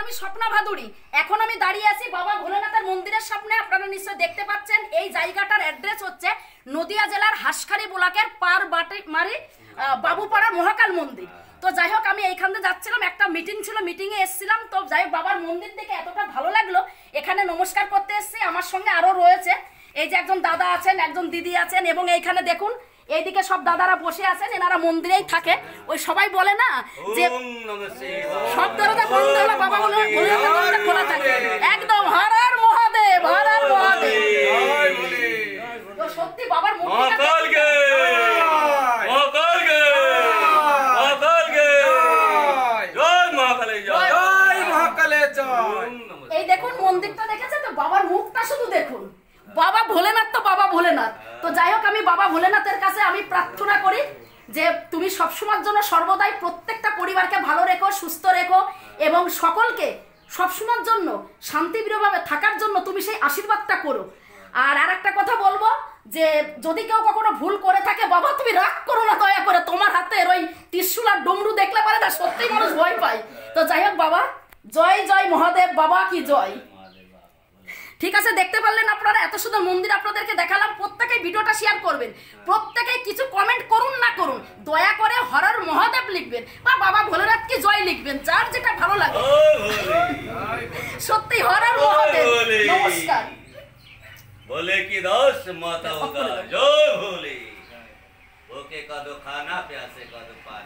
আমি স্বপ্না ভাদুড়ী। এখন আমি দাঁড়িয়ে আছি বাবা ভোলেনাথের মন্দিরের সামনে। আপনারা নিশ্চয়ই দেখতে পাচ্ছেন এই জায়গাটার অ্যাড্রেস হচ্ছে নদিয়া জেলার হাঁসখালি ব্লকের মারি বাবুপাড়া মহাকাল মন্দির। তো যাই হোক, আমি এইখান থেকে যাচ্ছিলাম, একটা মিটিং ছিল, মিটিংয়ে এসেছিলাম। তো যাই হোক, বাবার মন্দির দেখে এতটা ভালো লাগলো, এখানে নমস্কার করতে এসেছি। আমার সঙ্গে আরও রয়েছে, এই যে একজন দাদা আছেন, একজন দিদি আছেন, এবং এইখানে দেখুন এইদিকে সব দাদারা বসে আছেন, এনারা মন্দিরেই থাকে। ওই সবাই বলে না যে সব দরজা বন্ধ হলে বাবা দরজা খোলা থাকে, একদম হর হর মহাদেব, হর হর মহাদেব। তো সত্যি বাবার এই দেখুন মন্দিরটা দেখেছে তো, বাবার মুখটা শুধু দেখুন, বাবা ভোলেনাথ তো বাবা ভোলেনাথ। তো যাই হোক, আমি বাবা ভোলেনাথের কাছে আমি প্রার্থনা করি যে তুমি সবসময়ের জন্য সর্বদাই প্রত্যেকটা পরিবারকে ভালো রেখো, সুস্থ রেখো, এবং সকলকে সবসময়ের জন্য শান্তিপ্রিয়ভাবে থাকার জন্য তুমি সেই আশীর্বাদটা করো। আর একটা কথা বলবো যে যদি কেউ কখনো ভুল করে থাকে, বাবা তুমি রাগ করো না দয়া করে, তোমার হাতের ওই ত্রিশূল আর ডমরু দেখলে পারে না, সত্যিই মানুষ ভয় পায়। তো যাই হোক বাবা, জয় জয় মহাদেব, বাবা কি জয়। ঠিক আছে, দেখতে পারলেন আপনারা, এত সুন্দর মন্দির আপনাদেরকে দেখালাম। প্রত্যেকেই ভিডিওটা শেয়ার করবেন, প্রত্যেকেই কিছু কমেন্ট করুন না করুন, দয়া করে হর হর মহাদেব লিখবেন বা বাবা ভোলেনাথ কি জয় লিখবেন, যার যেটা ভালো লাগে। সত্যি হর হর মহাদেব। নমস্কার। बोले की दोस्त माता होगा जय भोले, भूखे का दो खाना, प्यासे का दो पानी।